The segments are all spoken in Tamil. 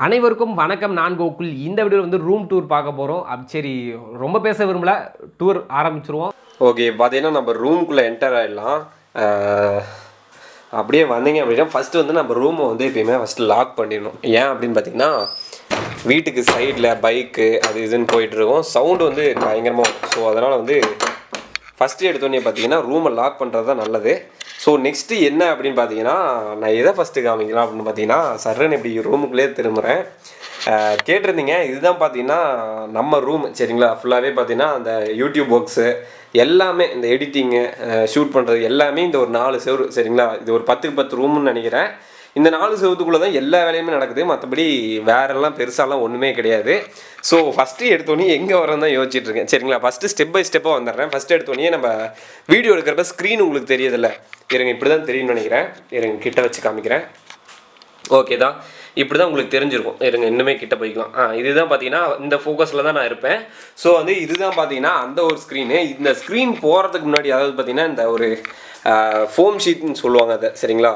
அனைவருக்கும் வணக்கம். நான் கோகுல். இந்த வீடியோவில் வந்து ரூம் டூர் பார்க்க போகிறோம். சரி, ரொம்ப பேச விரும்பல, டூர் ஆரம்பிச்சிருவோம். ஓகே, பார்த்தீங்கன்னா நம்ம ரூம்குள்ளே என்டர் ஆகிடலாம். அப்படியே வந்தீங்க அப்படின்னா ஃபஸ்ட்டு வந்து நம்ம ரூமை வந்து எப்பயுமே ஃபஸ்ட்டு லாக் பண்ணிடணும். ஏன் அப்படின்னு பார்த்தீங்கன்னா வீட்டுக்கு சைடில் பைக்கு அது இதுன்னு போயிட்டுருக்கோம், சவுண்டு வந்து பயங்கரமாக வரும். ஸோ அதனால் வந்து ஃபஸ்ட்டு எடுத்தோடனே பார்த்தீங்கன்னா ரூமை லாக் பண்ணுறது தான் நல்லது. ஸோ நெக்ஸ்ட்டு என்ன அப்படின்னு பார்த்தீங்கன்னா, நான் எதை ஃபஸ்ட்டு காமிக்கலாம் அப்படின்னு பார்த்தீங்கன்னா, சர்ன்னு இப்படி ரூமுக்குள்ளேயே திரும்புகிறேன். கேட்டிருந்தீங்க, இதுதான் பார்த்தீங்கன்னா நம்ம ரூம் சரிங்களா. ஃபுல்லாகவே பார்த்தீங்கன்னா அந்த யூடியூப் ஒர்க்ஸு எல்லாமே, இந்த எடிட்டிங்கு ஷூட் பண்ணுறது எல்லாமே இந்த ஒரு 4 செவரு சரிங்களா. இது ஒரு 10க்கு 10 ரூம்னு நினைக்கிறேன். இந்த 4 செவத்துக்குள்ளே தான் எல்லா வேலையுமே நடக்குது, மற்றபடி வேறெல்லாம் பெருசாலாம் ஒன்றுமே கிடையாது. ஸோ ஃபஸ்ட்டு எடுத்தோடனே எங்கே வரேன்னு தான் யோசிச்சுட்ருக்கேன் சரிங்களா. ஃபஸ்ட்டு ஸ்டெப் பை ஸ்டெப்பாக வந்துடுறேன். ஃபஸ்ட்டு எடுத்தோடனே நம்ம வீடியோ எடுக்கிறப்ப ஸ்க்ரீன் உங்களுக்கு தெரியுதில்ல, இருங்க இப்படி தான் தெரியும்னு நினைக்கிறேன். இருங்க கிட்ட வச்சு காமிக்கிறேன். ஓகே தான், இப்படி தான் உங்களுக்கு தெரிஞ்சிருக்கும். இருங்க இன்னுமே கிட்ட போய்க்கலாம். இதுதான் பார்த்தீங்கன்னா இந்த ஃபோக்கஸில் தான் நான் இருப்பேன். ஸோ வந்து இதுதான் பார்த்தீங்கன்னா அந்த ஒரு ஸ்க்ரீனு. இந்த ஸ்க்ரீன் போகிறதுக்கு முன்னாடி அதாவது பார்த்தீங்கன்னா இந்த ஒரு ஃபோம் ஷீட்னு சொல்லுவாங்க அதை சரிங்களா.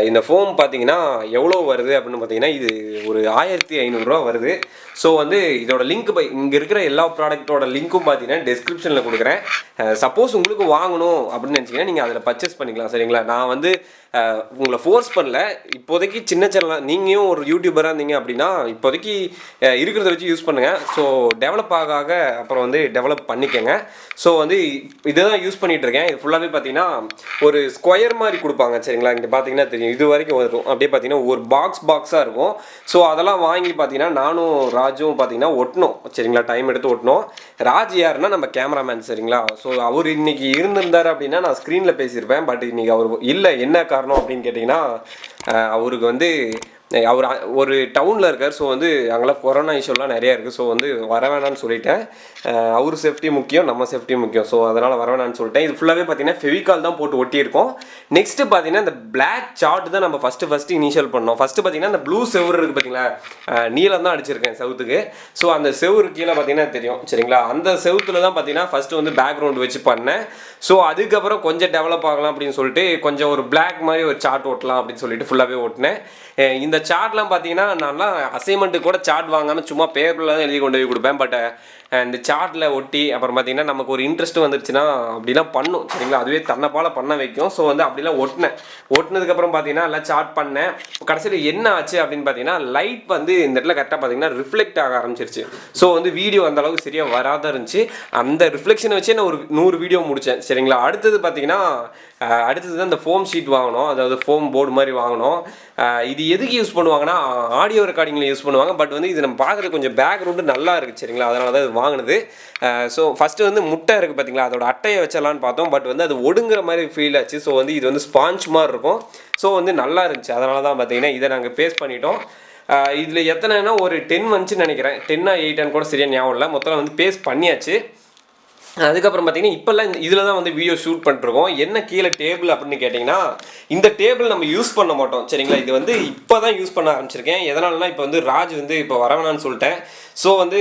இந்த ஃபோம் பார்த்தீங்கன்னா எவ்வளோ வருது அப்படின்னு பார்த்தீங்கன்னா இது ஒரு 1500 வருது. ஸோ வந்து இதோட லிங்க் இங்கே இருக்கிற எல்லா ப்ராடக்ட்டோட லிங்க்கும் பார்த்தீங்கன்னா டிஸ்கிரிப்ஷனில் கொடுக்குறேன். சப்போஸ் உங்களுக்கு வாங்கணும் அப்படின்னு நினச்சிங்கன்னா நீங்கள் அதில் பர்ச்சேஸ் பண்ணிக்கலாம் சரிங்களா. நான் வந்து உங்களை ஃபோர்ஸ் பண்ணல. இப்போதைக்கு சின்ன சேனல், நீங்களும் ஒரு யூடியூபராக இருந்தீங்க அப்படின்னா இப்போதைக்கு இருக்கிறத வச்சு யூஸ் பண்ணுங்கள். ஸோ டெவலப் ஆக அப்புறம் வந்து டெவலப் பண்ணிக்கோங்க. ஸோ வந்து இதுதான் யூஸ் பண்ணிகிட்ருக்கேன். இது ஃபுல்லாகவே பார்த்தீங்கன்னா ஒரு ஸ்கொயர் மாதிரி கொடுப்பாங்க சரிங்களா. இங்கே பார்த்தீங்கன்னா தெரியும், இது வரைக்கும் வரும். அப்படியே பார்த்தீங்கன்னா ஒரு பாக்ஸாக இருக்கும். ஸோ அதெல்லாம் வாங்கி பார்த்தீங்கன்னா நானும் ராஜும் பார்த்தீங்கன்னா ஒட்டணும் சரிங்களா. டைம் எடுத்து ஒட்டணும். ராஜ் யாருன்னா நம்ம கேமராமேன் சரிங்களா. ஸோ அவர் இன்னைக்கு இருந்திருந்தார் அப்படின்னா நான் ஸ்க்ரீனில் பேசியிருப்பேன். பட் இன்னைக்கு அவர் இல்லை. என்ன காரணம் அப்படின்னு கேட்டிங்கன்னா, அவருக்கு வந்து அவர் ஒரு டவுனில் இருக்கார். ஸோ வந்து அங்கெல்லாம் கொரோனா இஷ்யூலாம் நிறையா இருக்குது. ஸோ வந்து வர வேணான்னு சொல்லிட்டேன். அவர் சேஃப்டி முக்கியம், நம்ம சேஃப்டி முக்கியம். ஸோ அதனால் வர வேணான்னு சொல்லிட்டேன். இது ஃபுல்லாகவே பார்த்தீங்கன்னா ஃபெவிகால் தான் போட்டு ஒட்டியிருக்கோம். நெக்ஸ்ட்டு பார்த்தீங்கன்னா இந்த பிளாக் சார்ட் தான் நம்ம ஃபஸ்ட்டு இனிஷியல் பண்ணோம். ஃபஸ்ட்டு பார்த்தீங்கன்னா இந்த ப்ளூ செவுரு இருக்குது பார்த்தீங்களா, நீலம் தான் அடிச்சிருக்கேன் செவுத்துக்கு. ஸோ அந்த செவுரு கீழே பார்த்தீங்கன்னா தெரியும் சரிங்களா. அந்த செவுத்துல தான் பார்த்தீங்கன்னா ஃபஸ்ட்டு வந்து பேக்ரவுண்ட் வச்சு பண்ணேன். ஸோ அதுக்கப்புறம் கொஞ்சம் டெவலப் ஆகலாம் அப்படின்னு சொல்லிட்டு கொஞ்சம் ஒரு பிளாக் மாதிரி ஒரு சார்ட் ஓட்டலாம் அப்படின்னு சொல்லிட்டு ஃபுல்லாகவே ஓட்டினேன். இந்த சார்ட்லாம் பார்த்தீங்கன்னா நான்லாம் அசைன்மெண்ட்டுக்கு கூட சார்ட் வாங்காமல் சும்மா பேப்பரில் தான் எழுதி கொண்டு போய் கொடுப்பேன். பட் இந்த சார்ட்டில் ஒட்டி அப்புறம் பார்த்தீங்கன்னா நமக்கு ஒரு இன்ட்ரெஸ்ட் வந்துருச்சுன்னா அப்படிலாம் பண்ணும் சரிங்களா. அதுவே தன்னைப்பால பண்ண வைக்கும். ஸோ வந்து அப்படிலாம் ஒட்டினதுக்கப்புறம் பார்த்தீங்கன்னா எல்லாம் சார்ட் பண்ணேன். கடைசியில் என்ன ஆச்சு அப்படின்னு பார்த்தீங்கன்னா லைட் வந்து இந்த இடத்துல கரெக்டாக பார்த்தீங்கன்னா ரிஃப்ளெக்ட் ஆக ஆரம்பிச்சிருச்சு. ஸோ வந்து வீடியோ அந்த அளவுக்கு சரியாக வராத இருந்துச்சு. அந்த ரிஃப்ளெக்ஷனை வச்சே நான் ஒரு 100 வீடியோ முடித்தேன் சரிங்களா. அடுத்தது பார்த்தீங்கன்னா தான் இந்த ஃபோம் ஷீட் வாங்கணும், அதாவது ஃபோம் போர்டு மாதிரி வாங்கணும். இது எதுக்கு யூஸ் பண்ணுவாங்கன்னா ஆடியோ ரெக்கார்டிங்கில் யூஸ் பண்ணுவாங்க. பட் வந்து இது நம்ம பார்க்குறது கொஞ்சம் பேக்ரவுண்டு நல்லா இருக்குது சரிங்களா. அதனால தான் இது வாங்கினது. ஸோ ஃபஸ்ட்டு வந்து முட்டை இருக்குது பார்த்தீங்களா, அதோட அட்டையை வச்சலான்னு பார்த்தோம். பட் வந்து அது ஒடுங்குற மாதிரி ஃபீல் ஆச்சு. ஸோ வந்து இது வந்து ஸ்பாஞ்ச் மாதிரி இருக்கும். ஸோ வந்து நல்லா இருந்துச்சு. அதனால தான் பார்த்தீங்கன்னா இதை நாங்கள் பேஸ் பண்ணிட்டோம். இதில் எத்தனைனா ஒரு 10 வந்துச்சுன்னு நினைக்கிறேன். 10 8 கூட சரியாக ஞாபகம் இல்லை. மொத்தம் வந்து பேஸ் பண்ணியாச்சு. அதுக்கப்புறம் பார்த்தீங்கன்னா இப்போல்லாம் இதில் தான் வந்து வீடியோ ஷூட் பண்ணிருக்கோம். என்ன கீழே டேபிள் அப்படின்னு கேட்டிங்கன்னா, இந்த டேபிள் நம்ம யூஸ் பண்ண மாட்டோம் சரிங்களா. இது வந்து இப்போ தான் யூஸ் பண்ண ஆரம்பிச்சிருக்கேன். எதனாலனா இப்போ வந்து ராஜ் வந்து இப்போ வரவேணான்னு சொல்லிட்டேன். ஸோ வந்து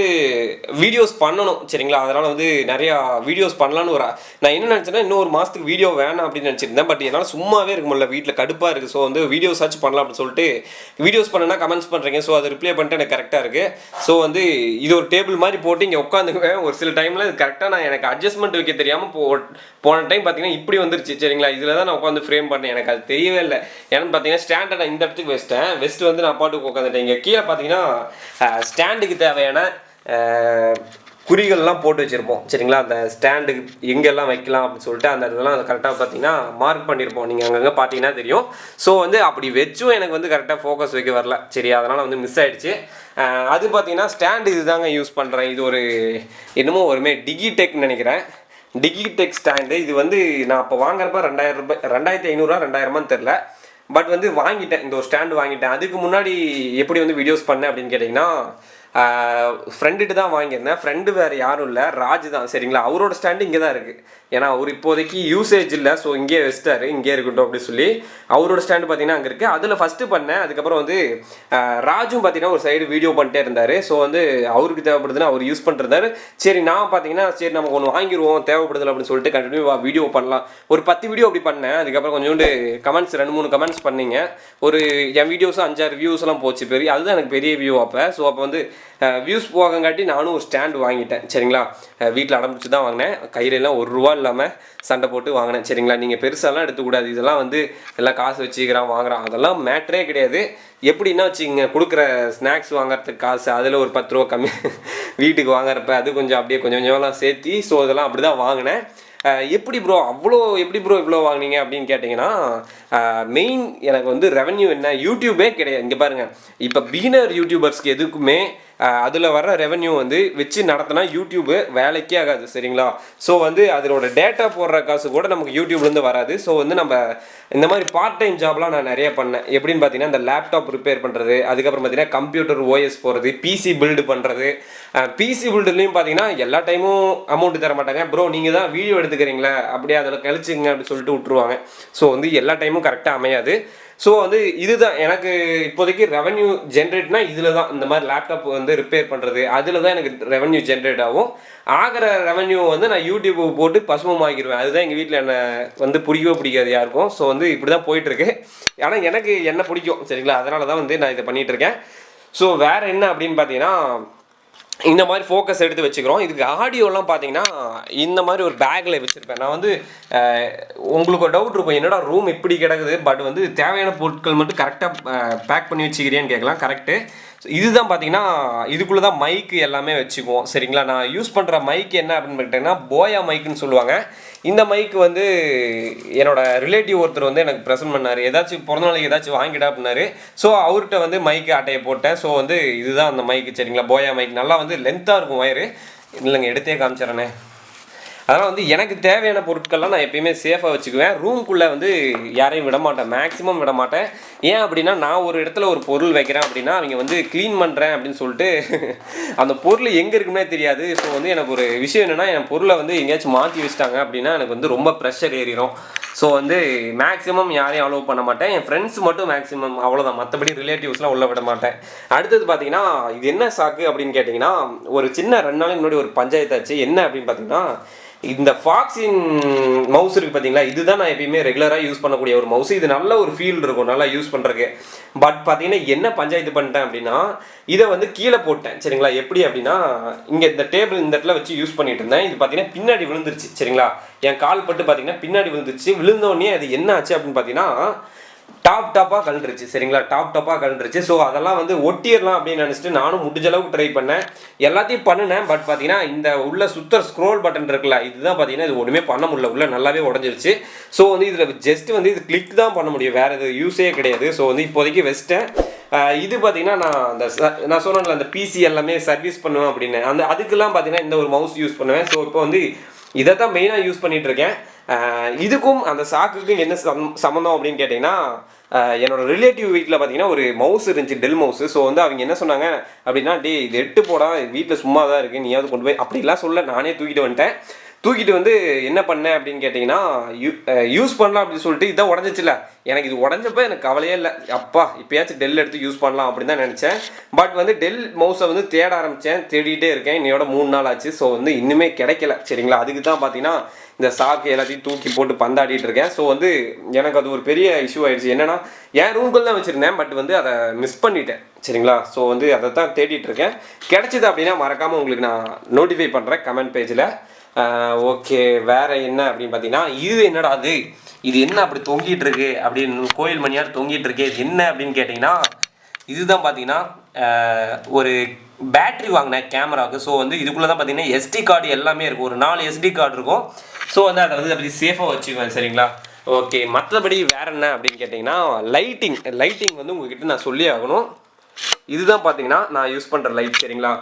வீடியோஸ் பண்ணணும் சரிங்களா. அதனால் வந்து நிறையா வீடியோஸ் பண்ணலான்னு நான் என்ன நினச்சேன்னா இன்னும் ஒரு மாதத்துக்கு வீடியோ வேணாம் அப்படின்னு நினச்சிருந்தேன். பட் என்னால் சும்மாவே இருக்க முடியல, வீட்டில் கடுப்பாக இருக்குது. ஸோ வந்து வீடியோ சர்ச் பண்ணலாம் அப்படின்னு சொல்லிட்டு வீடியோஸ் பண்ணனா கமெண்ட்ஸ் பண்ணுறீங்க. ஸோ அதை ரிப்ளை பண்ணிட்டு எனக்கு கரெக்டாக இருக்குது. ஸோ வந்து இது ஒரு டேபிள் மாதிரி போட்டு இங்கே உட்காந்துக்குவேன். ஒரு சில டைமில் இது கரெக்டாக நான் எனக்கு அட்ஜஸ்ட்மெண்ட் வைக்க தெரியாமல் போன டைம் பார்த்தீங்கன்னா இப்படி வந்துருச்சு சரிங்களா. இதில் தான் நான் உட்காந்து ஃப்ரேம் பண்ணேன். எனக்கு அது தெரியவே இல்லை. ஏன்னு பார்த்தீங்கன்னா ஸ்டாண்டை நான் இந்த இடத்துக்கு வெஸ்ட் வந்து நான் பாட்டுக்கு உட்காந்துட்டேன். இங்கே கீழே பார்த்தீங்கன்னா ஸ்டாண்டுக்கு தேவையான குறிகள்லாம் போட்டு வச்சுருப்போம் சரிங்களா. அந்த ஸ்டாண்டுக்கு எங்கெல்லாம் வைக்கலாம் அப்படின்னு சொல்லிட்டு அந்த இதெல்லாம் கரெக்டாக பார்த்தீங்கன்னா மார்க் பண்ணியிருப்போம். நீங்கள் அங்கங்கே பார்த்தீங்கன்னா தெரியும். ஸோ வந்து அப்படி வச்சும் எனக்கு வந்து கரெக்டாக ஃபோக்கஸ் வைக்க வரல சரி, அதனால் வந்து மிஸ் ஆகிடுச்சு. அது பார்த்தீங்கன்னா ஸ்டாண்டு இது தாங்க யூஸ் பண்ணுறேன். இது ஒரு என்னமோ ஒருமே டிகிடெக்னு நினைக்கிறேன், டிகிடெக் ஸ்டாண்டு. இது வந்து நான் அப்போ வாங்குறப்ப 2000 ரூபாய், 2500 2000 தெரில. பட் வந்து வாங்கிட்டேன், இந்த ஒரு ஸ்டாண்டு வாங்கிட்டேன். அதுக்கு முன்னாடி எப்படி வந்து வீடியோஸ் பண்ணேன் அப்படின்னு கேட்டிங்கன்னா ஃப்ரெண்டுட்டு தான் வாங்கியிருந்தேன். ஃப்ரெண்டு வேறு யாரும் இல்லை, ராஜ் தான். சரிங்களா, அவரோட ஸ்டாண்டு இங்கே தான் இருக்குது. ஏன்னா அவர் இப்போதைக்கு யூசேஜ் இல்லை, ஸோ இங்கேயே வச்சிட்டாரு, இங்கே இருக்கட்டும் அப்படி சொல்லி அவரோட ஸ்டாண்டு பார்த்தீங்கன்னா அங்கே இருக்குது. அதில் ஃபஸ்ட்டு பண்ணேன். அதுக்கப்புறம் வந்து ராஜும் பார்த்தீங்கன்னா ஒரு சைடு வீடியோ பண்ணிட்டே இருந்தார். ஸோ வந்து அவருக்கு தேவைப்படுதுன்னு அவர் யூஸ் பண்ணிருந்தாரு. சரி நான் பார்த்தீங்கன்னா சரி நமக்கு ஒன்று வாங்கிடுவோம் தேவைப்படுதில்ல அப்படின்னு சொல்லிட்டு கண்டினியூவாக வீடியோ பண்ணலாம். ஒரு 10 வீடியோ அப்படி பண்ணேன். அதுக்கப்புறம் கொஞ்சோண்டு கமெண்ட்ஸ் 2-3 கமெண்ட்ஸ் பண்ணிங்க. ஒரு என் வீடியோஸும் 5-6 வியூஸ்லாம் போச்சு. பெரிய அதுதான் எனக்கு பெரிய வியூ அப்போ. ஸோ அப்போ வந்து வியூஸ் போகங்காட்டி நானும் ஒரு ஸ்டாண்டு வாங்கிட்டேன். சரிங்களா, வீட்டில் அடம்பிடிச்சு தான் வாங்கினேன். கையிலலாம் ₹1 இல்லாமல் சண்டை போட்டு வாங்கினேன். சரிங்களா, நீங்கள் பெருசாலாம் எடுத்துக்கூடாது, இதெல்லாம் வந்து எல்லாம் காசு வச்சுக்கிறான் வாங்குறான், அதெல்லாம் மேட்ரே கிடையாது. எப்படின்னா வச்சுக்கோங்க, கொடுக்குற ஸ்நாக்ஸ் வாங்குறதுக்கு காசு அதில் ஒரு ₹10 கம்மி, வீட்டுக்கு வாங்குறப்ப அது கொஞ்சம் அப்படியே கொஞ்சம் கொஞ்சம்லாம் சேர்த்தி, ஸோ அதெல்லாம் அப்படி தான் வாங்கினேன். எப்படி ப்ரோ எப்படி ப்ரோ இவ்வளோ வாங்கினீங்க அப்படின்னு கேட்டிங்கன்னா, மெயின் எனக்கு வந்து ரெவன்யூ என்ன, யூடியூபே கிடையாது. இங்கே பாருங்கள், இப்போ பிகினர் யூடியூபர்ஸ்க்கு எதுக்குமே அதில் வர ரெவன்யூ வந்து வச்சு நடத்தினா யூடியூபு வேலைக்கே ஆகாது. சரிங்களா, ஸோ வந்து அதனோட டேட்டா போடுற காசு கூட நமக்கு யூடியூப்லேருந்து வராது. ஸோ வந்து நம்ம இந்த மாதிரி பார்ட் டைம் ஜாப்லாம் நான் நிறைய பண்ணேன். எப்படின்னு பார்த்தீங்கன்னா, இந்த லேப்டாப் ரிப்பேர் பண்ணுறது, அதுக்கப்புறம் பார்த்தீங்கன்னா கம்ப்யூட்டர் ஓஎஸ் போகிறது, பிசி பில்டு பண்ணுறது. பிசி பில்டுலேயும் பார்த்தீங்கன்னா எல்லா டைமும் அமௌண்ட் தர மாட்டாங்க. ப்ரோ நீங்கள் தான் வீடியோ எடுத்துக்கிறீங்களா, அப்படியே அதில் கழிச்சுங்க அப்படின்னு சொல்லிட்டு விட்டுருவாங்க. ஸோ வந்து எல்லா டைமும் கரெக்டாக அமையாது. ஸோ வந்து இதுதான் எனக்கு இப்போதைக்கு ரெவன்யூ ஜென்ரேட்னா இதில் தான். இந்த மாதிரி லேப்டாப் வந்து ரிப்பேர் பண்ணுறது, அதில் தான் எனக்கு ரெவன்யூ ஜென்ரேட் ஆகும். ஆகிற ரெவன்யூ வந்து நான் யூடியூப் போட்டு பசுமமாக்கிடுவேன். அதுதான் எங்கள் வீட்டில் என்னை வந்து பிடிக்காது யாருக்கும். ஸோ வந்து இப்படி தான் போயிட்டுருக்கு. ஆனால் எனக்கு என்ன பிடிக்கும். சரிங்களா, அதனால தான் வந்து நான் இதை பண்ணிகிட்ருக்கேன். ஸோ வேறு என்ன அப்படின்னு பார்த்தீங்கன்னா, இந்த மாதிரி ஃபோக்கஸ் எடுத்து வச்சுக்கிறோம். இதுக்கு ஆடியோலாம் பார்த்தீங்கன்னா இந்த மாதிரி ஒரு பேக்கில் வச்சுருப்பேன். நான் வந்து உங்களுக்கு ஒரு டவுட் இருக்கும், என்னடா ரூம் இப்படி கிடக்குது, பட் வந்து தேவையான பொருட்கள் மட்டும் கரெக்டாக பேக் பண்ணி வச்சுக்கிறியான்னு கேட்கலாம். கரெக்டு. இதுதான் பார்த்தீங்கன்னா இதுக்குள்ளே தான் மைக்கு எல்லாமே வச்சுக்குவோம். சரிங்களா, நான் யூஸ் பண்ணுற மைக் என்ன அப்படின்னு கேட்டிங்கன்னா போயா மைக்குன்னு சொல்லுவாங்க. இந்த மைக்கு வந்து என்னோட ரிலேட்டிவ் ஒருத்தர் வந்து எனக்கு ப்ரெசென்ட் பண்ணார். ஏதாச்சும் பிறந்தநாளைக்கு ஏதாச்சும் வாங்கிடா அப்படின்னாரு. ஸோ அவர்கிட்ட வந்து மைக்கு அட்டையை போட்டேன். ஸோ வந்து இதுதான் அந்த மைக்கு. சரிங்களா, போயா மைக் நல்லா வந்து லென்த்தாக இருக்கும் வயரு. இல்லைங்க, எடுத்தே காமிச்சிடறேனே. அதனால் வந்து எனக்கு தேவையான பொருட்கள்லாம் நான் எப்பயுமே சேஃபாக வச்சுக்குவேன். ரூம்குள்ளே வந்து யாரையும் விட மாட்டேன், மேக்ஸிமம் விட மாட்டேன். ஏன் அப்படின்னா, நான் ஒரு இடத்துல ஒரு பொருள் வைக்கிறேன் அப்படின்னா அவங்க வந்து க்ளீன் பண்ணுறேன் அப்படின்னு சொல்லிட்டு அந்த பொருள் எங்கே இருக்குன்னே தெரியாது. ஸோ வந்து எனக்கு ஒரு விஷயம் என்னென்னா, என் பொருளை வந்து எங்கேயாச்சும் மாற்றி வச்சிட்டாங்க அப்படின்னா எனக்கு வந்து ரொம்ப ப்ரெஷர் ஏறிடும். ஸோ வந்து மேக்ஸிமம் யாரையும் அலோவ் பண்ண மாட்டேன். என் ஃப்ரெண்ட்ஸ் மட்டும் மேக்ஸிமம், அவ்வளோதான். மற்றபடி ரிலேட்டிவ்ஸ்லாம் உள்ள விட மாட்டேன். அடுத்தது பார்த்தீங்கன்னா, இது என்ன சாக்கு அப்படின்னு கேட்டிங்கன்னா, ஒரு சின்ன 2 நாளைக்கு முன்னாடி ஒரு பஞ்சாயத்தாச்சு. என்ன அப்படின்னு பார்த்தீங்கன்னா, இந்த ஃபாக்ஸின் மவுஸ் இருக்குது பார்த்தீங்களா, இதுதான் நான் எப்பயுமே ரெகுலராக யூஸ் பண்ணக்கூடிய ஒரு மவுஸ். இது நல்ல ஒரு ஃபீல் இருக்கும் நல்லா யூஸ் பண்ணுறதுக்கு. பட் பார்த்தீங்கன்னா என்ன பஞ்சாயத்து பண்ணிட்டேன் அப்படின்னா, இதை வந்து கீழே போட்டேன். சரிங்களா, எப்படி அப்படின்னா, இங்கே இந்த டேபிள் இந்த இடத்துல வச்சு யூஸ் பண்ணிட்டு இருந்தேன். இது பார்த்தீங்கன்னா பின்னாடி விழுந்துருச்சு. சரிங்களா, என் கால் பட்டு பார்த்தீங்கன்னா பின்னாடி விழுந்துருச்சு. விழுந்தோடனே அது என்ன ஆச்சு அப்படின்னு பார்த்தீங்கன்னா, டாப்பாக கலண்டுருச்சு. சரிங்களா, டாப்பாக கலண்டுருச்சு. ஸோ அதெல்லாம் வந்து ஒட்டிடலாம் அப்படின்னு நினச்சிட்டு நானும் முடிஞ்ச அளவுக்கு ட்ரை பண்ணேன், எல்லாத்தையும் பண்ணினேன். பட் பார்த்தீங்கன்னா இந்த உள்ள சுத்தர் ஸ்க்ரோல் பட்டன் இருக்குல்ல, இதுதான் பார்த்தீங்கன்னா இது ஒன்றுமே பண்ண முடியல, உள்ள நல்லாவே உடஞ்சிருச்சு. ஸோ வந்து இதில் ஜஸ்ட் வந்து இது கிளிக் தான் பண்ண முடியும், வேறு இது யூஸே கிடையாது. ஸோ வந்து இப்போதைக்கு வச்சிட்டேன். இது பார்த்தீங்கன்னா நான் சொன்னேன்ல அந்த பிசி எல்லாமே சர்வீஸ் பண்ணுவேன் அப்படின்னு, அதுக்கெல்லாம் பார்த்தீங்கன்னா இந்த ஒரு மவுஸ் யூஸ் பண்ணுவேன். ஸோ இப்போ வந்து இதை தான் மெயினாக யூஸ் பண்ணிகிட்டு இருக்கேன். இதுக்கும் அந்த சாக்குக்கும் என்ன சம்மந்தம் அப்படின்னு கேட்டிங்கன்னா, என்னோட ரிலேட்டிவ் வீட்டில் பார்த்தீங்கன்னா ஒரு மவுஸ் இருந்துச்சு, டெல் மவுஸ். ஸோ வந்து அவங்க என்ன சொன்னாங்க அப்படின்னா, டே இது எட்டு போடா, வீட்டில் சும்மா தான் இருக்குது, நீயாவது கொண்டு போய், அப்படிலாம் சொல்ல நானே தூக்கிட்டு வந்துட்டேன். தூக்கிட்டு வந்து என்ன பண்ணேன் அப்படின்னு கேட்டிங்கன்னா, யூஸ் பண்ணலாம் அப்படின்னு சொல்லிட்டு இதான் உடஞ்சிச்சுல, எனக்கு இது உடஞ்சப்போ எனக்கு கவலையே இல்லை. அப்பா இப்போயாச்சும் டெல் எடுத்து யூஸ் பண்ணலாம் அப்படின்னு தான் நினச்சேன். பட் வந்து டெல் மவுஸை வந்து தேட ஆரம்பித்தேன், தேடிகிட்டே இருக்கேன். இன்னையோட 3 நாள் ஆச்சு. ஸோ வந்து இன்னுமே கிடைக்கல. சரிங்களா, அதுக்கு தான் பார்த்தீங்கன்னா இந்த சாக்கு எல்லாத்தையும் தூக்கி போட்டு பந்தாடிட்டு இருக்கேன். ஸோ வந்து எனக்கு அது ஒரு பெரிய இஷ்யூ ஆயிடுச்சு. என்னன்னா, என் ரூம்குள்ள தான் வச்சுருந்தேன், பட் வந்து அதை மிஸ் பண்ணிட்டேன். சரிங்களா, ஸோ வந்து அதை தான் தேடிட்டு இருக்கேன். கிடைச்சிது அப்படின்னா மறக்காமல் உங்களுக்கு நான் நோட்டிஃபை பண்ணுறேன் கமெண்ட் பேஜில். ஓகே, வேறு என்ன அப்படின்னு பார்த்தீங்கன்னா, இது என்னடா இது என்ன அப்படி தொங்கிட்டு இருக்கு அப்படின்னு, கோயில் மணியார் தொங்கிட்டு இருக்கு, இது என்ன அப்படின்னு கேட்டிங்கன்னா, இதுதான் பார்த்தீங்கன்னா ஒரு பேட்ரி வாங்கினேன் கேமராவுக்கு. ஸோ வந்து இதுக்குள்ளே தான் பார்த்தீங்கன்னா எஸ்டி கார்டு எல்லாமே இருக்கும், ஒரு 4 எஸ்டி கார்டு இருக்கும். ஸோ வந்து அதை வந்து அப்படி சேஃபாக வச்சுக்குவேன். சரிங்களா, ஓகே. மற்றபடி வேறு என்ன அப்படின்னு கேட்டிங்கன்னா, லைட்டிங் வந்து உங்ககிட்ட நான் சொல்லி ஆகணும். இதுதான் பார்த்தீங்கன்னா நான் யூஸ் பண்ணுற லைட். சரிங்களா,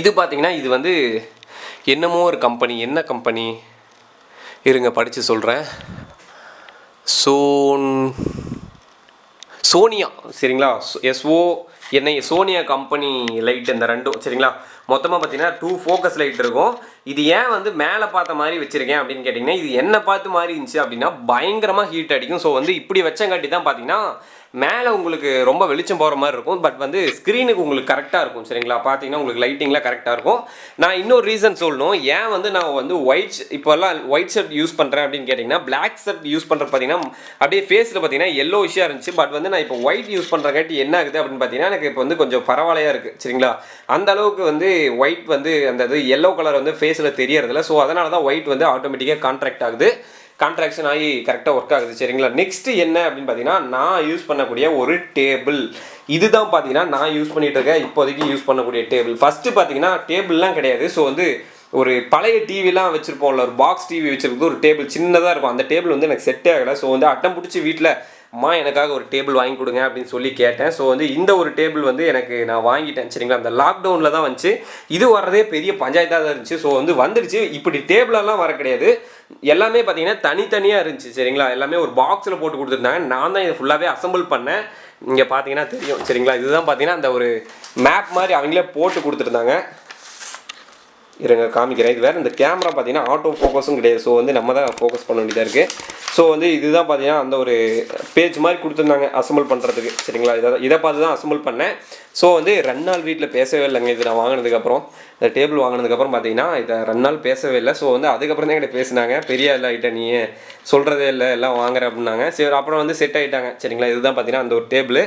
இது பார்த்தீங்கன்னா இது வந்து என்னமோ ஒரு கம்பெனி, என்ன கம்பெனி இருங்க படித்து சொல்கிறேன், சோனியா. சரிங்களா, என்ன சோனியா கம்பெனி லைட் இந்த ரெண்டும் சரிங்களா. மொத்தமாக பார்த்தீங்கன்னா 2 ஃபோக்கஸ் லைட் இருக்கும். இது ஏன் வந்து மேலே பார்த்த மாதிரி வச்சுருக்கேன் அப்படின்னு கேட்டிங்கன்னா, இது என்ன பார்த்து மாதிரி இருந்துச்சு அப்படின்னா பயங்கரமாக ஹீட் அடிக்கும். ஸோ வந்து இப்படி வச்சங்காட்டி தான் பார்த்தீங்கன்னா மேலே உங்களுக்கு ரொம்ப வெளிச்சம் போகிற மாதிரி இருக்கும். பட் வந்து ஸ்க்ரீனுக்கு உங்களுக்கு கரெக்டாக இருக்கும் சரிங்களா. பார்த்தீங்கன்னா உங்களுக்கு லைட்டிங்லாம் கரெக்டாக இருக்கும். நான் இன்னொரு ரீசன் சொல்லணும், ஏன் வந்து நான் வந்து இப்போல்லாம் ஒயிட் ஷர்ட் யூஸ் பண்ணுறேன் அப்படின்னு கேட்டிங்கன்னா, பிளாக் ஷர்ட் யூஸ் பண்ணுறது பார்த்தீங்கன்னா அப்படியே ஃபேஸில் பார்த்தீங்கன்னா எல்லோ விஷயம் இருந்துச்சு. பட் வந்து நான் இப்போ ஒயிட் யூஸ் பண்ணுறங்காட்டி என்ன ஆகுது அப்படின்னு பார்த்தீங்கன்னா எனக்கு இப்போ வந்து கொஞ்சம் பரவாயில்லையாக இருக்குது சரிங்களா. அந்த அளவுக்கு வந்து ஒயிட் வந்து அந்த இது எல்லோ கலர் வந்து ஃபேஸில் தெரியறதில்ல. ஸோ அதனால தான் ஒயிட் வந்து ஆட்டோமேட்டிக்காக கான்ட்ராக்ட் ஆகுது, கான்ட்ராக்ஷன் ஆகி கரெக்டாக ஒர்க் ஆகுது சரிங்களா. நெக்ஸ்ட் என்ன அப்படின்னு பார்த்தீங்கன்னா, நான் யூஸ் பண்ணக்கூடிய ஒரு டேபிள் இதுதான் பார்த்தீங்கன்னா நான் யூஸ் பண்ணிட்டு இருக்கேன் இப்போதைக்கு யூஸ் பண்ணக்கூடிய டேபிள். ஃபஸ்ட்டு பார்த்தீங்கன்னா டேபிள்லாம் கிடையாது. ஸோ வந்து ஒரு பழைய டிவிலாம் வச்சுருப்போம்ல, ஒரு பாக்ஸ் டிவி வச்சுருக்குது, ஒரு டேபிள் சின்னதாக இருக்கும். அந்த டேபிள் வந்து எனக்கு செட்டே ஆகலை. ஸோ வந்து அட்டம் பிடிச்சி வீட்டில் அம்மா எனக்காக ஒரு டேபிள் வாங்கி கொடுங்க அப்படின்னு சொல்லி கேட்டேன். ஸோ வந்து இந்த ஒரு டேபிள் வந்து எனக்கு நான் வாங்கிட்டேன் சரிங்களா. அந்த லாக்டவுனில் தான் வந்துச்சு. இது வர்றதே பெரிய பஞ்சாயத்தாக தான் இருந்துச்சு. ஸோ வந்து வந்துடுச்சு. இப்படி டேபிளெல்லாம் வர கிடையாது, எல்லாமே பார்த்தீங்கன்னா தனித்தனியாக இருந்துச்சு சரிங்களா. எல்லாமே ஒரு பாக்ஸில் போட்டு கொடுத்துருந்தாங்க. நான் தான் இதை ஃபுல்லாகவே அசம்பிள் பண்ணேன். இங்கே பார்த்தீங்கன்னா தெரியும் சரிங்களா. இதுதான் பார்த்தீங்கன்னா அந்த ஒரு மேப் மாதிரி அவங்களே போட்டு கொடுத்துருந்தாங்க. இருங்க காமிக்கிறேன். இது வேறு இந்த கேமரா பார்த்தீங்கன்னா ஆட்டோ ஃபோக்கஸும் கிடையாது. ஸோ வந்து நம்ம தான் ஃபோக்கஸ் பண்ண வேண்டியதாக இருக்குது. ஸோ வந்து இதுதான் பார்த்தீங்கன்னா அந்த ஒரு பேஜ் மாதிரி கொடுத்துருந்தாங்க அசம்பிள் பண்ணுறதுக்கு சரிங்களா. இதை பார்த்து தான் அசம்பிள் பண்ணேன். ஸோ வந்து 2 நாள் வீட்டில் பேசவே இல்லைங்க. இது நான் வாங்கினதுக்கப்புறம், இந்த டேபிள் வாங்கினதுக்கப்புறம் பார்த்தீங்கன்னா இதை 2 நாள் பேசவே இல்லை. ஸோ வந்து அதுக்கப்புறம் தான் என்கிட்ட பேசினாங்க, பெரிய இல்லை ஆகிட்ட நீ சொல்கிறதே இல்லை எல்லாம் வாங்குற அப்படின்னாங்க. சரி அப்புறம் வந்து செட் ஆகிட்டாங்க சரிங்களா. இதுதான் பார்த்தீங்கன்னா அந்த ஒரு டேபிள்.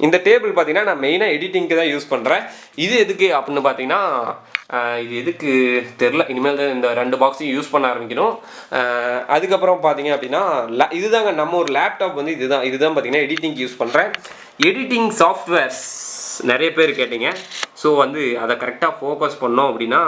இந்த டேபிள் பார்த்தீங்கன்னா நான் மெயினாக எடிட்டிங்க்கு தான் யூஸ் பண்ணுறேன். இது எதுக்கு அப்படின்னு பார்த்தீங்கன்னா, இது எதுக்கு தெரில, இனிமேல் தான் இந்த 2 பாக்ஸையும் யூஸ் பண்ண ஆரம்பிக்கணும். அதுக்கப்புறம் பார்த்தீங்க அப்படின்னா இதுதாங்க நம்ம ஒரு லேப்டாப் வந்து இதுதான் பார்த்தீங்கன்னா எடிட்டிங்க்கு யூஸ் பண்ணுறேன். எடிட்டிங் சாஃப்ட்வேர்ஸ் நிறைய பேர் கேட்டிங்க. ஸோ வந்து அதை கரெக்டாக ஃபோக்கஸ் பண்ணோம் அப்படின்னா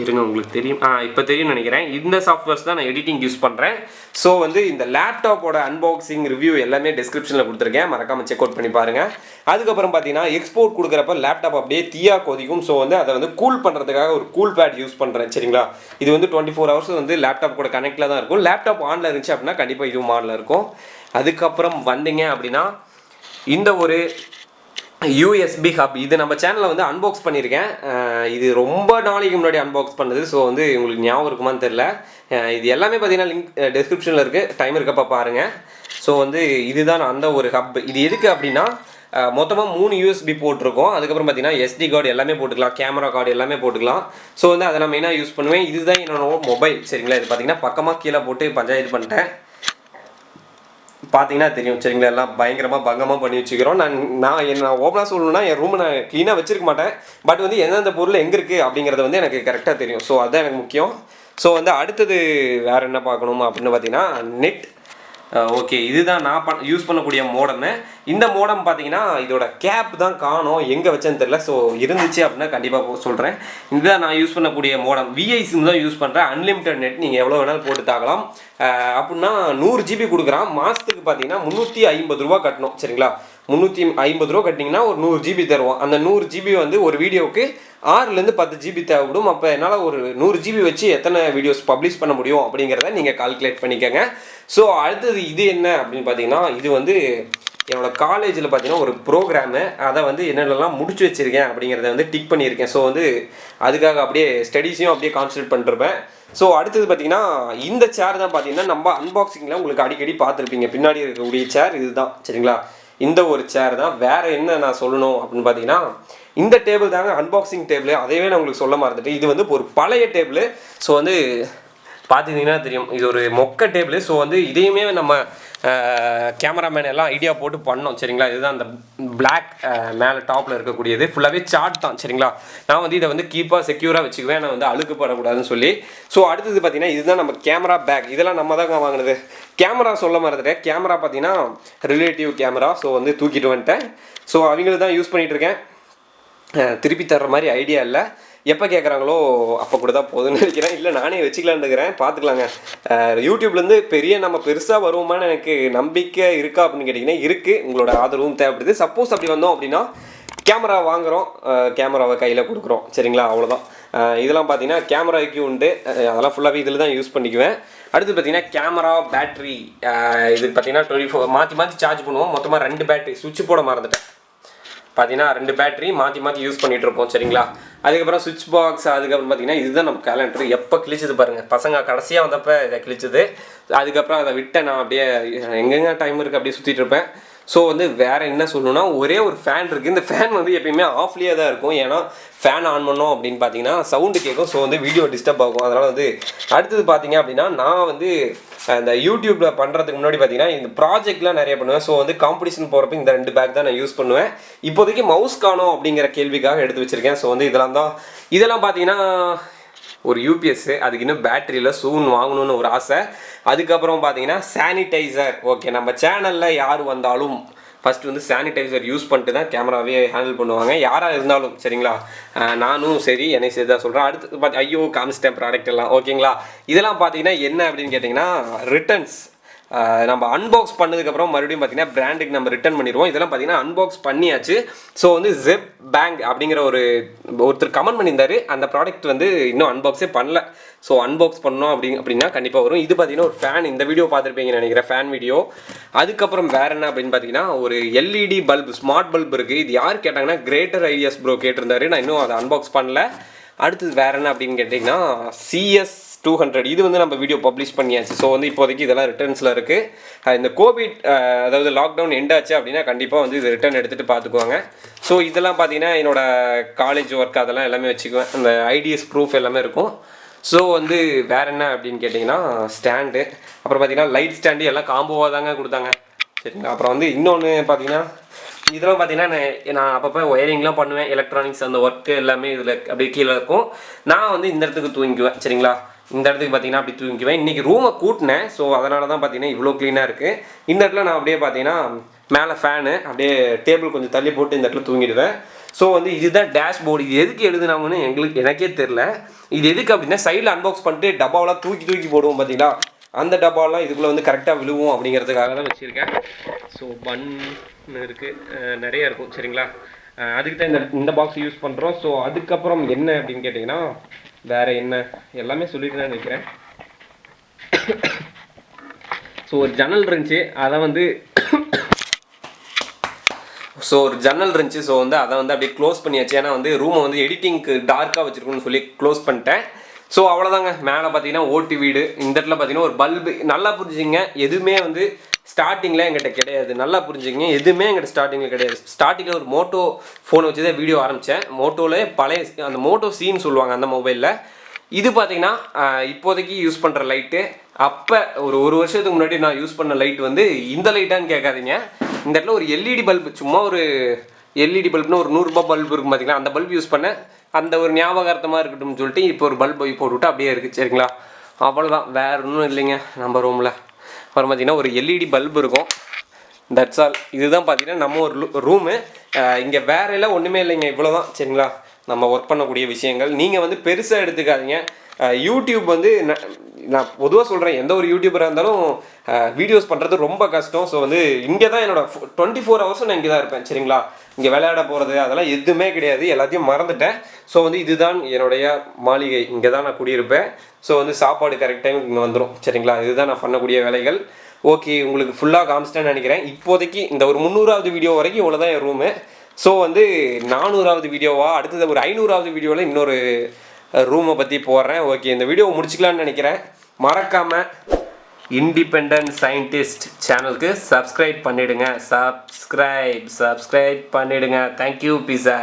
இருங்க உங்களுக்கு தெரியும், இப்போ தெரியும்னு நினைக்கிறேன். இந்த சாஃப்ட்வேர்ஸ் தான் நான் எடிட்டிங் யூஸ் பண்ணுறேன். ஸோ வந்து இந்த லேப்டாப்போட அன்பாக்சிங் ரிவ்யூ எல்லாமே டிஸ்கிரிப்ஷனில் கொடுத்துருக்கேன், மறக்காமல் செக் அவுட் பண்ணி பாருங்கள். அதுக்கப்புறம் பார்த்தீங்கன்னா எக்ஸ்போர்ட் கொடுக்குறப்ப லேப்டாப் அப்படியே தீயா கொதிக்கும். ஸோ வந்து அதை வந்து கூல் பண்ணுறதுக்காக ஒரு கூல் பேட் யூஸ் பண்ணுறேன் சரிங்களா. இது வந்து 24 hours வந்து லேப்டாப் கூட கனெக்டில் தான் இருக்கும். லேப்டாப் ஆனில் இருந்துச்சு அப்படின்னா கண்டிப்பாக இதுவும் ஆனில் இருக்கும். அதுக்கப்புறம் வந்தீங்க அப்படின்னா இந்த ஒரு யூஎஸ்பி ஹப், இது நம்ம சேனலில் வந்து அன்பாக்ஸ் பண்ணியிருக்கேன். இது ரொம்ப நாளைக்கு முன்னாடி அன்பாக்ஸ் பண்ணது. ஸோ வந்து உங்களுக்கு ஞாபகம் இருக்குமான்னு தெரில. இது எல்லாமே பார்த்தீங்கன்னா லிங்க் டிஸ்கிரிப்ஷனில் இருக்குது, டைம் இருக்கப்போ பாருங்கள். ஸோ வந்து இதுதான் அந்த ஒரு ஹப். இது எதுக்கு அப்படின்னா மொத்தமாக 3 யூஎஸ்பி போட்டிருக்கோம். அதுக்கப்புறம் பார்த்தீங்கன்னா எஸ்டி கார்டு எல்லாமே போட்டுக்கலாம், கேமரா கார்டு எல்லாமே போட்டுக்கலாம். ஸோ வந்து அதை நான் மெயினாக யூஸ் பண்ணுவேன். இதுதான் என்னோட மொபைல் சரிங்களா. இது பார்த்தீங்கன்னா பக்கமாக கீழே போட்டு பஞ்சாயத்து பண்ணிட்டேன், பார்த்தீங்கன்னா தெரியும் சரிங்களா. எல்லாம் பயங்கரமாக பங்கமாக பண்ணி வச்சுக்கிறோம். நான் ஓப்பனாக சொல்லணும்னா என் ரூமை நான் க்ளீனாக வச்சிருக்க மாட்டேன். பட் வந்து எந்தெந்த பொருள் எங்கே இருக்குது அப்படிங்கிறது வந்து எனக்கு கரெக்டாக தெரியும். ஸோ அதுதான் எனக்கு முக்கியம். ஸோ வந்து அடுத்தது வேறு என்ன பார்க்கணும் அப்படின்னு பார்த்தீங்கன்னா நெட். ஓகே, இதுதான் நான் யூஸ் பண்ணக்கூடிய மோடமு. இந்த மோடம் பார்த்தீங்கன்னா இதோட கேப் தான் காணோம், எங்கே வச்சேன்னு தெரியல. ஸோ இருந்துச்சு அப்படின்னா கண்டிப்பாக சொல்கிறேன். இதுதான் நான் யூஸ் பண்ணக்கூடிய மோடம். விஐ சிம் தான் யூஸ் பண்ணுறேன். அன்லிமிட்டட் நெட் நீங்கள் எவ்வளோ வேணாலும் போட்டு தாக்கலாம். அப்படின்னா 100 GB கொடுக்குறான். மாதத்துக்கு பார்த்தீங்கன்னா 350 ரூபா கட்டணும் சரிங்களா. 350 ரூபா கட்டிங்கன்னா ஒரு 100 GB தருவோம். அந்த 100 GB வந்து ஒரு வீடியோவுக்கு 6லேருந்து 10 GB தேவைப்படும். அப்போ என்னால் ஒரு 100 GB வச்சு எத்தனை வீடியோஸ் பப்ளிஷ் பண்ண முடியும் அப்படிங்கிறத நீங்கள் கால்குலேட் பண்ணிக்கோங்க. ஸோ அடுத்தது இது என்ன அப்படின்னு பார்த்தீங்கன்னா, இது வந்து என்னோட காலேஜில் பார்த்தீங்கன்னா ஒரு ப்ரோக்ராமு, அதை வந்து என்னென்னலாம் முடிச்சு வச்சுருக்கேன் அப்படிங்கிறத வந்து டிக் பண்ணியிருக்கேன். ஸோ வந்து அதுக்காக அப்படியே ஸ்டடீஸையும் அப்படியே கான்சன்ட்ரேட் பண்ணிருப்பேன். ஸோ அடுத்தது பார்த்தீங்கன்னா இந்த சேர் தான் பார்த்தீங்கன்னா நம்ம அன்பாக்சிங்கில் உங்களுக்கு அடிக்கடி பார்த்துருப்பீங்க. பின்னாடி இருக்கக்கூடிய சேர் இதுதான் சரிங்களா. இந்த ஒரு சேர் தான். வேறு என்ன நான் சொல்லணும் அப்படின்னு பார்த்தீங்கன்னா, இந்த டேபிள் தாங்க அன்பாக்சிங் டேபிள். அதையவே நான் உங்களுக்கு சொல்ல மறந்துட்டேன். இது வந்து ஒரு பழைய டேபிள். ஸோ வந்து பார்த்தீங்கன்னா தெரியும், இது ஒரு மொக்க டேபிள். ஸோ வந்து இதையுமே நம்ம கேமராமேன் எல்லாம் ஐடியா போட்டு பண்ணோம் சரிங்களா. இதுதான் அந்த பிளாக் மேலே டாப்பில் இருக்கக்கூடியது, ஃபுல்லாகவே சார்ட் தான் சரிங்களா. நான் வந்து இதை வந்து கீப்பாக செக்யூராக வச்சுக்குவேன், நான் வந்து அழுக்குப்படக்கூடாதுன்னு சொல்லி. ஸோ அடுத்தது பார்த்தீங்கன்னா இதுதான் நம்ம கேமரா பேக். இதெல்லாம் நம்ம தாங்க வாங்கினது. கேமரா சொல்ல மறந்துட்டேன். கேமரா பார்த்தீங்கன்னா ரிலேட்டிவ் கேமரா. ஸோ வந்து தூக்கிட்டு வந்துட்டேன். ஸோ அவங்களுக்கு தான் யூஸ் பண்ணிகிட்டு இருக்கேன். திருப்பி தர்ற மாதிரி ஐடியா இல்லை. எப்போ கேட்குறாங்களோ அப்போ கூட தான் போதுன்னு நினைக்கிறேன். இல்லை நானே வச்சுக்கலான்னு இருக்கிறேன், பார்த்துக்கலாங்க. யூடியூப்லேருந்து நம்ம பெருசாக வருவோமான்னு எனக்கு நம்பிக்கை இருக்கா அப்படின்னு கேட்டிங்கன்னா இருக்குது. உங்களோட ஆதரவும் தேவைப்படுது. சப்போஸ் அப்படி வந்தோம் அப்படின்னா கேமரா வாங்குகிறோம், கேமராவை கையில் கொடுக்குறோம் சரிங்களா, அவ்வளோதான். இதெல்லாம் பார்த்தீங்கன்னா கேமராவுக்கு உண்டு, அதெல்லாம் ஃபுல்லாகவே இதில் தான் யூஸ் பண்ணிக்குவேன். அடுத்து பார்த்தீங்கன்னா கேமரா பேட்டரி இது பார்த்தீங்கன்னா 24 மாற்றி சார்ஜ் பண்ணுவோம். மொத்தமாக 2 பேட்டரி சுவிட்ச் போட மறந்துட்டேன். பார்த்தீங்கன்னா 2 பேட்டரி மாற்றி யூஸ் பண்ணிகிட்டு இருப்போம் சரிங்களா. அதுக்கப்புறம் சுவிட்ச் பாக்ஸ், அதுக்கப்புறம் பார்த்தீங்கன்னா இதுதான் நம்ம கேலண்டர். எப்போ கிழிச்சது பாருங்கள், பசங்க கடைசியாக வந்தப்போ இதை கிழிச்சது. அதுக்கப்புறம் அதை விட்டேன், நான் அப்படியே எங்கெங்க டைம் இருக்குது அப்படியே சுற்றிட்டு இருப்பேன். ஸோ வந்து வேறு என்ன சொல்லணும்னா, ஒரே ஒரு ஃபேன் இருக்குது. இந்த ஃபேன் வந்து எப்பயுமே ஆஃப்லேயே தான் இருக்கும். ஏன்னா ஃபேன் ஆன் பண்ணோம் அப்படின்னு பார்த்தீங்கன்னா சவுண்டு கேட்கும். ஸோ வந்து வீடியோ டிஸ்டர்ப் ஆகும். அதனால் வந்து அடுத்தது பார்த்தீங்க அப்படின்னா, நான் வந்து இந்த யூடியூப்பில் பண்ணுறதுக்கு முன்னாடி பார்த்தீங்கன்னா இந்த ப்ராஜெக்ட்லாம் நிறைய பண்ணுவேன். ஸோ வந்து காம்படிஷன் போகிறப்ப இந்த 2 பேக் தான் நான் யூஸ் பண்ணுவேன். இப்போதைக்கு மவுஸ் காணோம் அப்படிங்கிற கேள்விக்காக எடுத்து வச்சுருக்கேன். ஸோ வந்து இதெல்லாம் பார்த்தீங்கன்னா ஒரு யூபிஎஸ், அதுக்கு இன்னும் பேட்டரியில் சூன் வாங்கணும்னு ஒரு ஆசை. அதுக்கப்புறம் பார்த்தீங்கன்னா சானிடைசர். ஓகே, நம்ம சேனலில் யார் வந்தாலும் ஃபஸ்ட்டு வந்து சானிடைசர் யூஸ் பண்ணிட்டு தான் கேமராவே ஹேண்டில் பண்ணுவாங்க, யாராக இருந்தாலும் சரிங்களா. நானும் சரி, என்னை சரி தான் சொல்கிறேன். அடுத்து ஐயோ காமிச்சிட்டேன் ப்ராடக்ட் எல்லாம் ஓகேங்களா. இதெல்லாம் பார்த்தீங்கன்னா என்ன அப்படின்னு கேட்டிங்கன்னா ரிட்டர்ன்ஸ். நம்ம அன்பாக்ஸ் பண்ணதுக்கப்புறம் மறுபடியும் பார்த்தீங்கன்னா பிராண்டுக்கு நம்ம ரிட்டர்ன் பண்ணிடுவோம். இதெல்லாம் பார்த்தீங்கன்னா அன்பாக்ஸ் பண்ணியாச்சு. ஸோ வந்து ஜெப் பேங்க் அப்படிங்கிற ஒருத்தர் கமெண்ட் பண்ணியிருந்தாரு. அந்த ப்ராடக்ட் வந்து இன்னும் அன்பாக்ஸே பண்ணல. ஸோ அன்பாக்ஸ் பண்ணோம் அப்படின்னா கண்டிப்பாக வரும். இது பார்த்தீங்கன்னா ஒரு ஃபேன், இந்த வீடியோ பார்த்துருப்பீங்கன்னு நினைக்கிறேன், ஃபேன் வீடியோ. அதுக்கப்புறம் வேறு என்ன அப்படின்னு பார்த்தீங்கன்னா ஒரு எல்இடி பல்பு, ஸ்மார்ட் பல்ப் இருக்குது. இது யார் கேட்டாங்கன்னா கிரேட்டர் ஐடியாஸ் ப்ரோ கேட்டிருந்தாரு. நான் இன்னும் அதை அன்பாக்ஸ் பண்ணல. அடுத்தது வேறு என்ன அப்படின்னு கேட்டிங்கன்னா CS200. இது வந்து நம்ம வீடியோ பப்ளிஷ் பண்ணியாச்சு. ஸோ வந்து இப்போதைக்கு இதெல்லாம் ரிட்டர்ன்ஸில் இருக்குது. இந்த கோவிட் அதாவது லாக்டவுன் எண்ட் ஆச்சு அப்படின்னா கண்டிப்பாக வந்து இது ரிட்டர்ன் எடுத்துகிட்டு பார்த்துக்குவாங்க. ஸோ இதெல்லாம் பார்த்தீங்கன்னா என்னோடய காலேஜ் ஒர்க் அதெல்லாம் எல்லாமே வச்சுக்குவேன். அந்த ஐடிஎஸ் ப்ரூஃப் எல்லாமே இருக்கும். ஸோ வந்து வேறு என்ன அப்படின்னு கேட்டிங்கன்னா ஸ்டாண்டு, அப்புறம் பார்த்தீங்கன்னா லைட் ஸ்டாண்டு எல்லாம் காம்போவாக தாங்க கொடுத்தாங்க சரிங்களா. அப்புறம் வந்து இன்னொன்று பார்த்தீங்கன்னா இதெல்லாம் பார்த்தீங்கன்னா நான் அப்பப்போ ஒயரிங்லாம் பண்ணுவேன். எலக்ட்ரானிக்ஸ் அந்த ஒர்க்கு எல்லாமே இதில் அப்படியே கீழே இருக்கும். நான் வந்து இந்த இடத்துக்கு தூங்கிக்குவேன் சரிங்களா. இந்த இடத்துக்கு பார்த்தீங்கன்னா அப்படி தூங்கிக்குவேன். இன்றைக்கி ரூமை கூட்டினேன். ஸோ அதனால தான் பார்த்தீங்கன்னா இவ்வளோ க்ளீனாக இருக்குது. இந்த இடத்துல நான் அப்படியே பார்த்தீங்கன்னா மேலே ஃபேனு, அப்படியே டேபிள் கொஞ்சம் தள்ளி போட்டு இந்த இடத்துல தூங்கிடுவேன். ஸோ வந்து இதுதான் டேஷ்போர்டு. இது எதுக்கு எழுதுனாங்கன்னு எனக்கே தெரில. இது எதுக்கு அப்படின்னா சைடில் அன்பாக்ஸ் பண்ணிட்டு டப்பாவெலாம் தூக்கி போடுவோம் பார்த்தீங்களா, அந்த டப்பாலாம் இதுக்குள்ளே வந்து கரெக்டாக விழுவும் அப்படிங்கிறதுக்காக தான் வச்சுருக்கேன். ஸோ பன்னு இருக்குது, நிறைய இருக்கும் சரிங்களா. அதுக்கு தான் இந்த பாக்ஸ் யூஸ் பண்ணுறோம். ஸோ அதுக்கப்புறம் என்ன அப்படின்னு கேட்டிங்கன்னா வேறு என்ன எல்லாமே சொல்லிட்டு தான் நினைக்கிறேன். ஸோ ஒரு ஜன்னல் இருந்துச்சு, அதை வந்து ஸோ வந்து அதை வந்து அப்படியே க்ளோஸ் பண்ணியாச்சு. ஏன்னா வந்து ரூமை வந்து எடிட்டிங்க்கு டார்க்காக வச்சுருக்கணும்னு சொல்லி க்ளோஸ் பண்ணிட்டேன். ஸோ அவ்வளோதாங்க. மேலே பார்த்தீங்கன்னா ஓட்டு வீடு. இந்த இடத்துல பார்த்தீங்கன்னா ஒரு பல்பு. நல்லா புரிஞ்சுங்க, எதுவுமே வந்து ஸ்டார்டிங்கில் எங்கிட்ட கிடையாது. நல்லா புரிஞ்சுங்க, எதுவுமே எங்கிட்ட ஸ்டார்டிங்கில் கிடையாது. ஸ்டார்டிங்கில் ஒரு மோட்டோ ஃபோனை வச்சு தான் வீடியோ ஆரம்பித்தேன். மோட்டோவில் பழைய அந்த மோட்டோ சீன்னு சொல்லுவாங்க அந்த மொபைலில். இது பார்த்தீங்கன்னா இப்போதைக்கு யூஸ் பண்ணுற லைட்டு. அப்போ ஒரு வருஷத்துக்கு முன்னாடி நான் யூஸ் பண்ண லைட் வந்து இந்த லைட்டான்னு கேட்காதீங்க. இந்த இடத்துல ஒரு எல்இடி பல்பு, சும்மா ஒரு எல்இடி பல்புன்னு ஒரு 100 ரூபாய் பல்பு இருக்கும் பார்த்தீங்களா, அந்த பல்பு யூஸ் பண்ணேன். அந்த ஒரு ஞாபகார்த்தமாக இருக்கட்டும்னு சொல்லிட்டு இப்போ ஒரு பல்பு போட்டுவிட்டு அப்படியே இருக்குது சரிங்களா. அவ்வளோதான், வேறு ஒன்றும் இல்லைங்க நம்ம ரூமில். அப்புறம் பார்த்தீங்கன்னா ஒரு எல்இடி பல்பு இருக்கும். That's all. இதுதான் பார்த்தீங்கன்னா நம்ம ஒரு ரூமு. இங்கே வேற எல்லாம் ஒன்றுமே இல்லைங்க, இவ்வளோதான் சரிங்களா நம்ம ஒர்க் பண்ணக்கூடிய விஷயங்கள். நீங்கள் வந்து பெருசாக எடுத்துக்காதீங்க. யூடியூப் வந்து நான் பொதுவாக சொல்கிறேன், எந்த ஒரு யூடியூபராக இருந்தாலும் வீடியோஸ் பண்ணுறது ரொம்ப கஷ்டம். ஸோ வந்து இங்கே தான் என்னோடய 24 ஹவர்ஸும் நான் இங்கே தான் இருப்பேன் சரிங்களா. இங்கே விளையாட போகிறது அதெல்லாம் எதுவுமே கிடையாது, எல்லாத்தையும் மறந்துட்டேன். ஸோ வந்து இதுதான் என்னுடைய மாளிகை, இங்கே தான் நான் குடியிருப்பேன். ஸோ வந்து சாப்பாடு கரெக்ட் டைமுக்கு இங்கே வந்துடும் சரிங்களா. இதுதான் நான் பண்ணக்கூடிய வேலைகள். ஓகே, உங்களுக்கு ஃபுல்லாக காமிச்சிட்டேன்னு நினைக்கிறேன். இப்போதைக்கு இந்த ஒரு 300வது வீடியோ வரைக்கும் இவ்வளோ தான் என் ரூமு. ஸோ வந்து 400வது வீடியோவா, அடுத்தது ஒரு 500வது வீடியோவில் இன்னொரு ரூமை பற்றி போடுறேன். ஓகே, இந்த வீடியோவை முடிச்சிக்கலான்னு நினைக்கிறேன். மறக்காமல் இண்டிபெண்டன்ட் சயின்டிஸ்ட் சேனலுக்கு சப்ஸ்கிரைப் பண்ணிடுங்க. சப்ஸ்கிரைப் பண்ணிடுங்க. தேங்க்யூ. பீஸா.